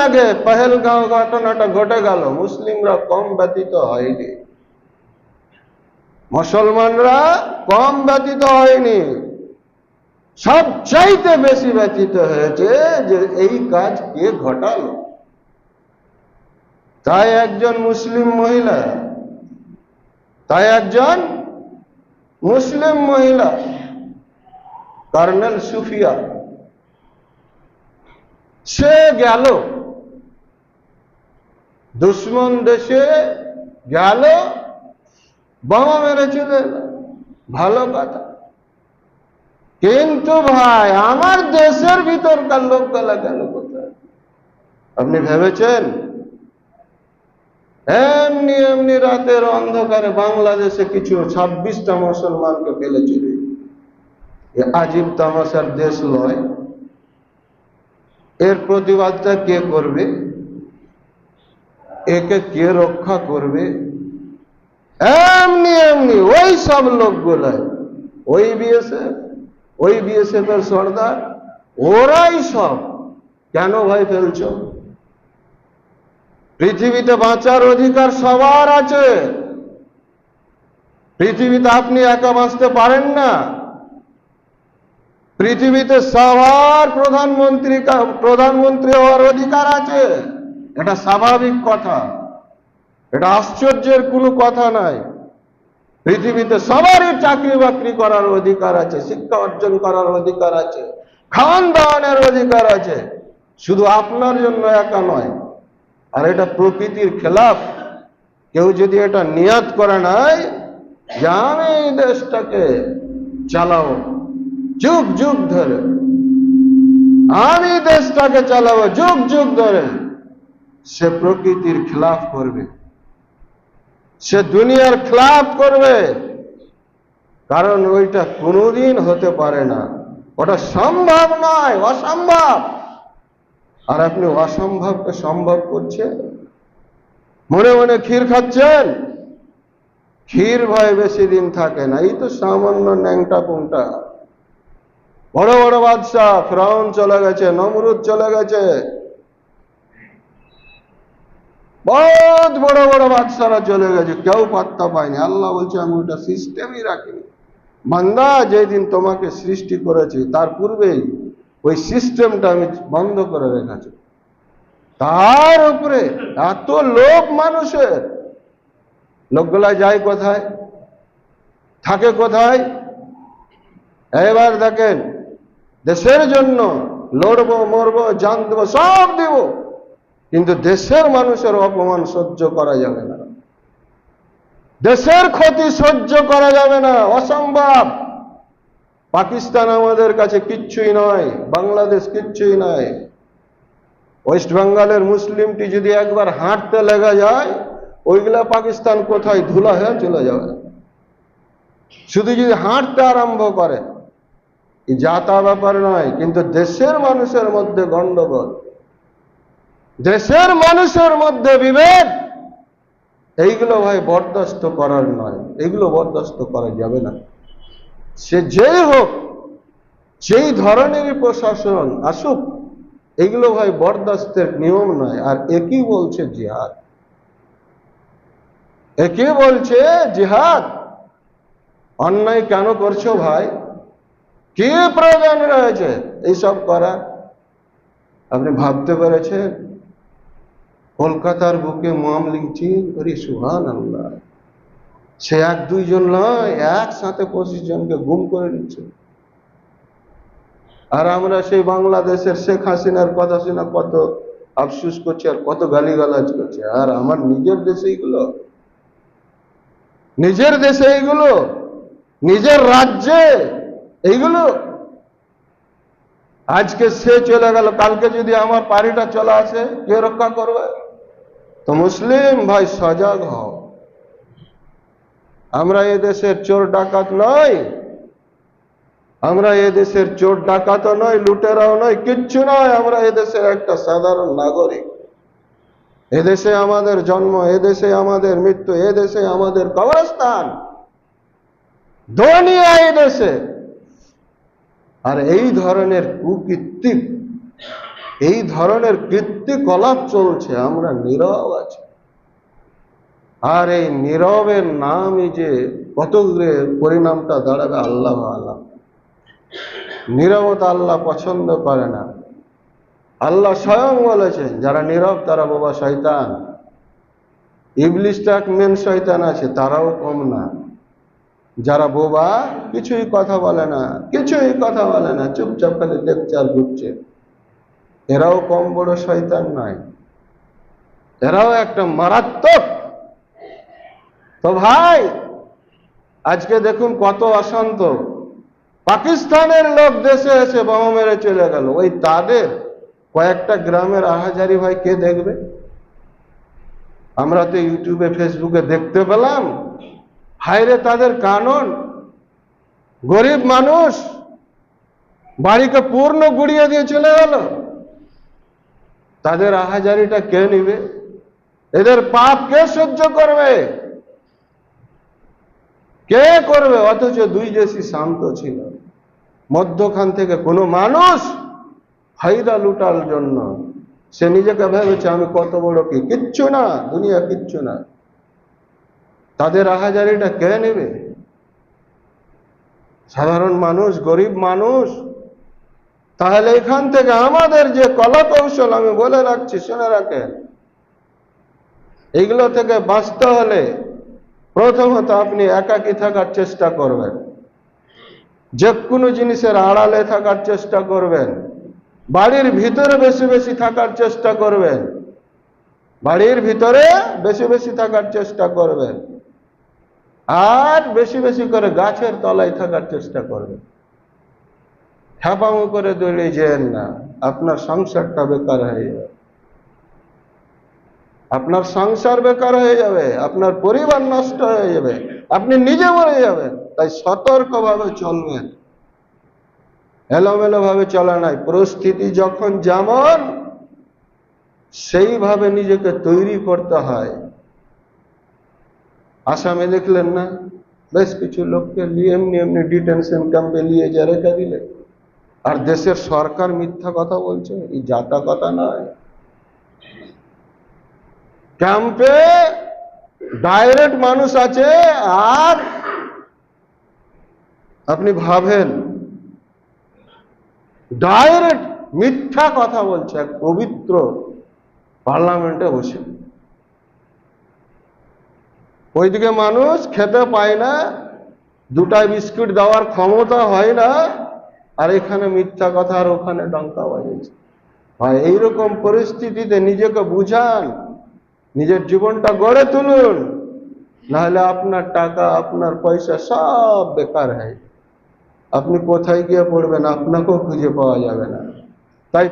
আগে পহেলগাঁও ঘটনাটা ঘটে গেল, মুসলিমরা কম ব্যতীত হয়নি, মুসলমানরা কম ব্যতীত হয়নি, সবচাইতে বেশি ব্যতীত হয়েছে যে এই কাজ কে ঘটালো। তাই একজন মুসলিম মহিলা কর্নেল সুফিয়া, সে গেল দুশ্মন দেশে, গেল বোমা মেরে চলে এলো, ভালো কথা। কিন্তু ভাই আমার দেশের ভিতরকার লোকগুলা গেল কোথায়? আপনি ভেবেছেন? এমনি এমনি রাতের অন্ধকারে বাংলাদেশে কিছু 26টা মুসলমানকে ফেলে চলে, এ আজীব তামাশার দেশ নয়। এর প্রতিবাদটা কে করবে? একে কে রক্ষা করবে? এমনি এমনি ওই সব লোকগুলো, ওই বিএসএফ এর সর্দার, ওরাই সব। কেন ভাই ফেলছ? পৃথিবীতে বাঁচার অধিকার সবার আছে। পৃথিবীতে আপনি একা বাঁচতে পারেন না। পৃথিবীতে সবার প্রধানমন্ত্রী হওয়ার অধিকার আছে, এটা স্বাভাবিক কথা, এটা আশ্চর্যের কোনো কথা নাই। পৃথিবীতে সবারই চাকরি বাকরি করার অধিকার আছে, শিক্ষা অর্জন করার অধিকার আছে, খাওয়ান দাওয়ানের অধিকার আছে, শুধু আপনার জন্য একা নয়। আর এটা প্রকৃতির খেলাফ। কেউ যদি এটা নিয়াত করে নাই যে আমি এই দেশটাকে চালাবো যুগ যুগ ধরে, আমি দেশটাকে চালাবো যুগ যুগ ধরে, সে প্রকৃতির খেলাফ করবে, সে দুনিয়ার খেলাফ করবে। কারণ ওইটা কোনোদিন হতে পারে না, ওটা সম্ভব নয়, অসম্ভব। আর আপনি অসম্ভবকে সম্ভব করছেন, মনে মনে ক্ষীর খাচ্ছেন। ক্ষীর ভয় বেশি দিন থাকে না, এই তো সামান্য ন্যাংটা পুংটা। বড় বড় বাদশাহ, ফিরআউন চলে গেছে, নমরুদ চলে গেছে, বহুত বড় বড় বাদশারা চলে গেছে, কেউ পাত্তা পায়নি। আল্লাহ বলছে আমি ওটা সিস্টেমই রাখিনি। বান্দা, যেদিন তোমাকে সৃষ্টি করেছি তার পূর্বেই ওই সিস্টেমটা আমি বন্ধ করে রেখেছি। তার উপরে এত লোভ মানুষের, লোকগুলা যায় কোথায়, থাকে কোথায়? এবার দেখেন, দেশের জন্য লড়বো, মরবো, জান দেবো, সব দেব, কিন্তু দেশের মানুষের অপমান সহ্য করা যাবে না, দেশের ক্ষতি সহ্য করা যাবে না, অসম্ভব। পাকিস্তান আমাদের কাছে কিচ্ছুই নয়, বাংলাদেশ কিচ্ছুই নয়। ওয়েস্ট বেঙ্গলের মুসলিমটি যদি একবার হাঁটতে লেগে যায়, ওইগুলা পাকিস্তান কোথায় ধুলা হয়ে চলে যাবে। শুধু যদি হাঁটতে আরম্ভ করে, যাতা ব্যাপার নয়, কিন্তু দেশের মানুষের মধ্যে গন্ডগোল, দেশের মানুষের মধ্যে বিভেদ, এইগুলো ভাই বরদাস্ত করার নয়, এইগুলো বরদাস্ত করা যাবে না। সে যেই হোক, সেই ধরনেরই প্রশাসন আসুক, এগুলো ভাই বরদাস্তের নিয়ম নয়। আর একই বলছে জিহাদ, একই বলছে জিহাদ। অন্যায় কেন করছো ভাই? কি প্রয়োজন রয়েছে এইসব করা? আপনি ভাবতে পেরেছেন? কলকাতার বুকে মামলিং চিন, আরে সুবহানাল্লাহ, সে 1-2 জন নয়, একসাথে 25 জনকে গুম করে নিচ্ছে। আর আমরা সেই বাংলাদেশের শেখ হাসিনার কথা শুনে কত আফসোস করছি আর কত গালিগালাজ করছে। আর আমার নিজের দেশে এইগুলো, নিজের দেশে এইগুলো, নিজের রাজ্যে এইগুলো। আজকে সে চলে গেল, কালকে যদি আমার পার্টিটা চলে আসে, কে রক্ষা করবে? তো মুসলিম ভাই সজাগ হও। আমরা এ দেশের চোর ডাকাত নয়, আমরা এ দেশের চোর ডাকাতও নয়, লুটেরাও নয়, কিচ্ছু নয়। আমরা এ দেশের একটা সাধারণ নাগরিক। এদেশে আমাদের জন্ম, এদেশে আমাদের মৃত্যু, এদেশে আমাদের কবরস্থান, দুনিয়া এদেশে। আর এই ধরনের কুকীর্তি এই ধরনের কীর্তিকলাপ চলছে, আমরা নীরব আছি। আর এই নীরবের নামই যে কত পরিণামটা দাঁড়াবে আল্লাহ আল্লাহ। নীরবতা আল্লাহ পছন্দ করে না। আল্লাহ স্বয়ং বলেছেন যারা নীরব তারা বাবা শয়তান। ইবলিসটা এক মেন শয়তান আছে, তারাও কম না। যারা বোবা, কিছুই কথা বলে না, কিছুই কথা বলে না, চুপচাপ খালি দেখছে আর ঘুরছে, এরাও কম বড় শয়তান নয়, এরাও একটা মারাত্মক। তো ভাই, আজকে দেখুন কত অশান্ত। পাকিস্তানের লোক দেশে এসে বোমা মেরে চলে গেল, ওই তাদের কয়েকটা গ্রামের আহাজারি ভাই কে দেখবে? আমরা তো ইউটিউবে ফেসবুকে দেখতে পেলাম, হায়রে তাদের কানন, গরিব মানুষ বাড়িকে পূর্ণ গুড়িয়ে দিয়ে চলে গেল। তাদের আহাজারিটা কে নিবে? এদের পাপ কে সহ্য করবে? কে করবে? অথচ দুই দেশই শান্ত ছিল। মধ্যখান থেকে কোনো মানুষ ফায়দা লুটার জন্য সে নিজেকে ভেবেছে আমি কত বড় কি, কিচ্ছু না, দুনিয়া কিচ্ছু না। তাদের আহাজারিটা কে নেবে? সাধারণ মানুষ, গরিব মানুষ। তাহলে এখান থেকে আমাদের যে কলা কৌশল, আমি বলে রাখছি, শুনে রাখেন, এগুলো থেকে বাঁচতে হলে প্রথমত আপনি একাকী থাকার চেষ্টা করবেন, যে কোনো জিনিসের আড়ালে থাকার চেষ্টা করবেন, বাড়ির ভিতরে বেশি বেশি থাকার চেষ্টা করবেন, বাড়ির ভিতরে বেশি বেশি থাকার চেষ্টা করবেন, আর বেশি বেশি করে গাছের তলায় থাকার চেষ্টা করবেন। হ্যাপামো করে দৌড়িয়ে যেন না, আপনার সংসারটা বেকার হয়ে যাবে, আপনার সংসার বেকার হয়ে যাবে, আপনার পরিবার নষ্ট হয়ে যাবে, আপনি নিজে মরে যাবেন। তাই সতর্কভাবে চলবেন, এলোমেলো ভাবে চলা নাই। পরিস্থিতি যখন যেমন সেইভাবে নিজেকে তৈরি করতে হয়। আসামে দেখলেন না, বেশ কিছু লোককে নিয়ে এমনি এমনি ডিটেনশন ক্যাম্পে নিয়ে যা রেখে দিলে, আর দেশের সরকার মিথ্যা কথা বলছে, এই জাতা কথা নয়। ক্যাম্পে ডাইরেক্ট মানুষ আছে, আর আপনি ভাবেন ডাইরেক্ট মিথ্যা কথা বলছে এক পবিত্র পার্লামেন্টে বসে। ওইদিকে মানুষ খেতে পায় না, দুটা বিস্কুট দেওয়ার ক্ষমতা হয় না, আর এখানে মিথ্যা কথা, আর ওখানে ডঙ্কা বাজাচ্ছে। ভাই, এইরকম পরিস্থিতিতে নিজেকে বুঝান, নিজের জীবনটা গড়ে তুলুন, নাহলে আপনার টাকা, আপনার পয়সা সব বেকার হয়। আপনি কোথায় গিয়ে পড়বেন, আপনাকেও খুঁজে পাওয়া যাবে না।